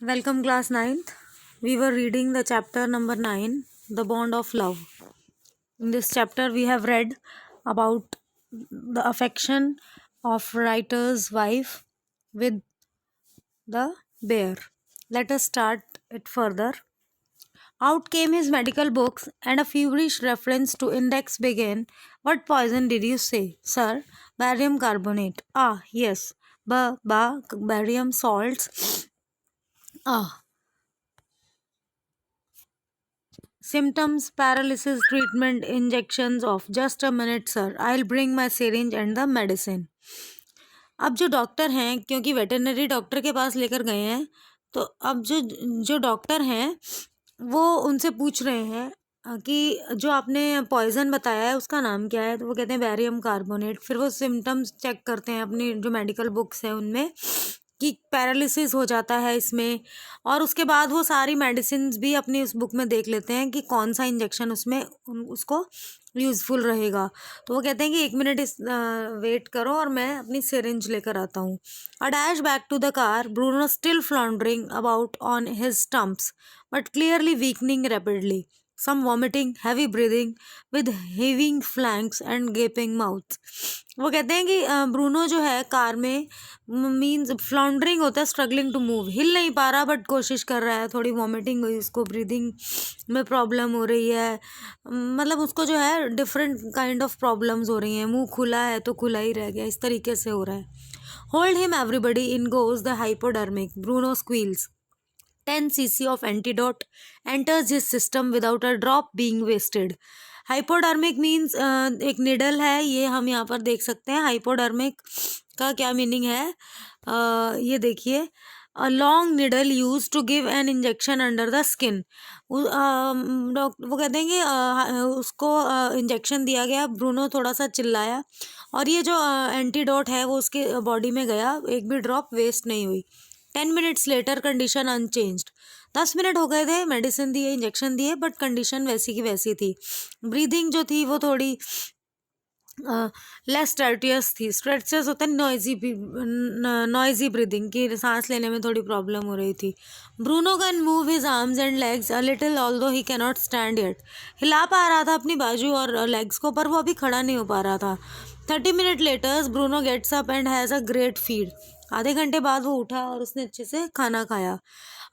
Welcome, class 9th. We were reading the chapter number 9, The Bond of Love. In this chapter, we have read about the affection of writer's wife with the bear. Let us start it further. Out came his medical books, and a feverish reference to index began. What poison did you say, sir? Barium carbonate. Ah, yes. Barium salts. Ah, symptoms, paralysis, treatment, injections of just a minute, sir. I'll bring my syringe and the medicine. अब जो doctor हैं, क्योंकि veterinary doctor के पास लेकर गए हैं, तो अब जो जो डॉक्टर हैं वो उनसे पूछ रहे हैं कि जो आपने पॉइजन बताया है उसका नाम क्या है। तो वो कहते हैं बैरियम कार्बोनेट। फिर वो सिम्टम्स चेक करते हैं अपनी जो मेडिकल बुक्स हैं उनमें कि पैरालिसिस हो जाता है इसमें, और उसके बाद वो सारी मेडिसिन भी अपनी उस बुक में देख लेते हैं कि कौन सा इंजेक्शन उसमें उसको यूज़फुल रहेगा। तो वो कहते हैं कि 1 मिनट वेट करो और मैं अपनी सिरिंज लेकर आता हूँ। A dash back to the car, Bruno still floundering about on his stumps but clearly weakening rapidly, some vomiting, heavy breathing with heaving flanks and gaping mouth. वो कहते हैं कि ब्रूनो जो है कार में मीन्स फ्लॉन्डरिंग होता है, स्ट्रगलिंग टू मूव, हिल नहीं पा रहा बट कोशिश कर रहा है। थोड़ी वॉमिटिंग हुई उसको, ब्रीदिंग में प्रॉब्लम हो रही है, मतलब उसको जो है डिफरेंट काइंड ऑफ प्रॉब्लम्स हो रही हैं। मुंह खुला है तो खुला ही रह गया, इस तरीके से हो रहा है। Hold him everybody, in goes the hypodermic, Bruno squeals. 10 cc of antidote enters his system without a drop being wasted. Hypodermic means एक निडल है, ये हम यहाँ पर देख सकते हैं। हाइपोडर्मिक का क्या मीनिंग है, ये देखिए, a long needle used to give an injection under the skin. वो कहते हैं कि उसको इंजेक्शन दिया गया, ब्रूनो थोड़ा सा चिल्लाया और ये जो एंटीडोट है वो उसके बॉडी में गया, एक भी ड्रॉप वेस्ट नहीं हुई। 10 minutes later condition unchanged. 10 minute हो गए थे, मेडिसिन दिए, इंजेक्शन दिए, बट कंडीशन वैसी की वैसी थी। ब्रीदिंग जो थी वो थोड़ी लेस स्टर्टियस थी। स्ट्रेचर्स होता है नॉइजी ब्रीदिंग की, सांस लेने में थोड़ी प्रॉब्लम हो रही थी। Bruno can move his arms and legs a little although he can not stand yet. हिला पा रहा था अपनी बाजू और लेग्स को, पर वो अभी खड़ा नहीं हो पा रहा था। 30 minutes later Bruno gets up and has a great feed. आधे घंटे बाद वो उठा और उसने अच्छे से खाना खाया।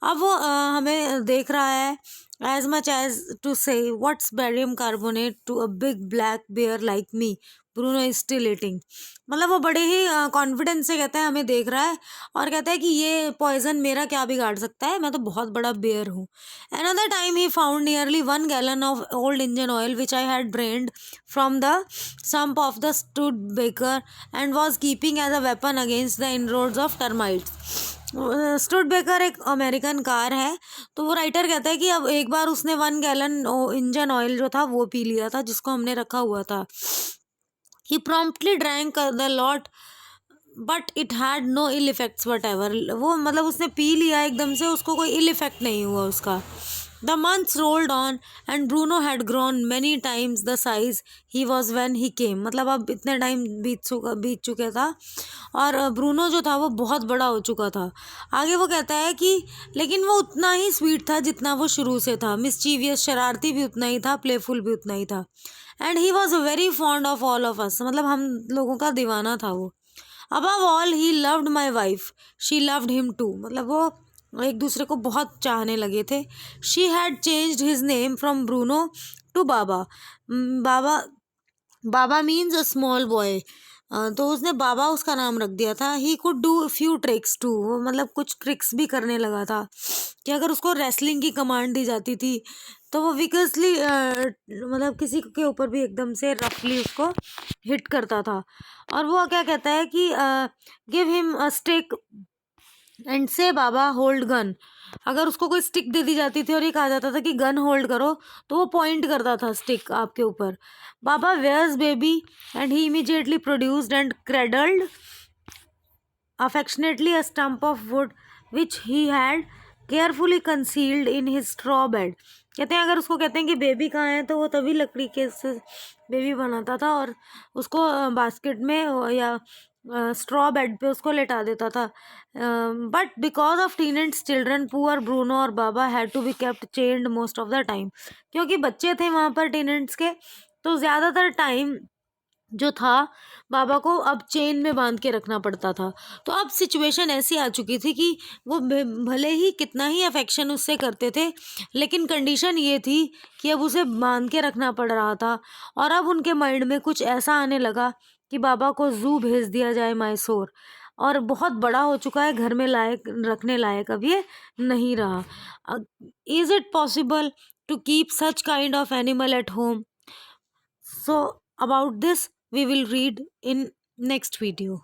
अब वो हमें देख रहा है, as much as to say what's barium carbonate to a big black bear like me, Bruno is still eating. मतलब वो बड़े ही कॉन्फिडेंस से कहता है, हमें देख रहा है और कहता है कि ये पॉइजन मेरा क्या बिगाड़ सकता है, मैं तो बहुत बड़ा बेयर हूँ। Another time he found nearly 1 gallon of old engine oil which I had drained from the sump of the Studebaker and was keeping as a weapon against the inroads of termites. Studebaker एक American car है। तो वो writer कहता है कि अब एक बार उसने 1 gallon इंजन ऑयल जो था वो पी लिया था जिसको हमने रखा हुआ था। He promptly drank the lot but it had no ill effects whatever. वो मतलब उसने पी लिया एकदम से, उसको कोई इल इफेक्ट नहीं हुआ उसका। The months rolled on and Bruno had grown many times the size he was when he came. मतलब अब इतने टाइम बीत चुके था और ब्रूनो जो था वो बहुत बड़ा हो चुका था। आगे वो कहता है कि लेकिन वो उतना ही स्वीट था जितना वो शुरू से था। मिसचीवियस, शरारती भी उतना ही था, प्लेफुल भी उतना ही था। And he was very fond of all of us, मतलब हम लोगों का दीवाना था वो। Above all he loved my wife, she loved him too, मतलब वो एक दूसरे को बहुत चाहने लगे थे। She had changed his name from Bruno to Baba. Baba, Baba means a small boy, तो उसने बाबा उसका नाम रख दिया था। He could do few tricks too, वो मतलब कुछ ट्रिक्स भी करने लगा था कि अगर उसको रेसलिंग की कमांड दी जाती थी तो वो विकसली मतलब किसी के ऊपर भी एकदम से रफली उसको हिट करता था। और वो क्या कहता है कि give him a stick and से बाबा होल्ड गन। अगर उसको कोई स्टिक दे दी जाती थी और ये कहा जाता था कि गन होल्ड करो, तो वो पॉइंट करता था स्टिक आपके ऊपर। Baba where's baby and he immediately produced and cradled affectionately a stump of wood which he had carefully concealed in his straw bed। कहते हैं अगर उसको कहते हैं कि बेबी कहाँ है तो वो तभी लकड़ी के से बेबी बनाता था और उसको बास्केट में या स्ट्रॉ बेड पे उसको लेटा देता था. But because of teenage children poor Bruno और Baba had to be kept chained most of the time. क्योंकि बच्चे थे वहाँ पर टीनेज के, तो ज़्यादातर टाइम जो था बाबा को अब चेन में बांध के रखना पड़ता था. तो अब सिचुएशन ऐसी आ चुकी थी कि वो भले ही कितना ही अफेक्शन उससे करते थे, लेकिन कंडीशन ये थी कि अब उसे बांध के रखना पड़ रहा था. और अब उनके माइंड में कुछ ऐसा आने लगा कि बाबा को जू भेज दिया जाए, मैसूर. और बहुत बड़ा हो चुका है, घर में लायक रखने लायक अब ये नहीं रहा. Is it possible to keep such kind of animal at home? So about this we will read in next video.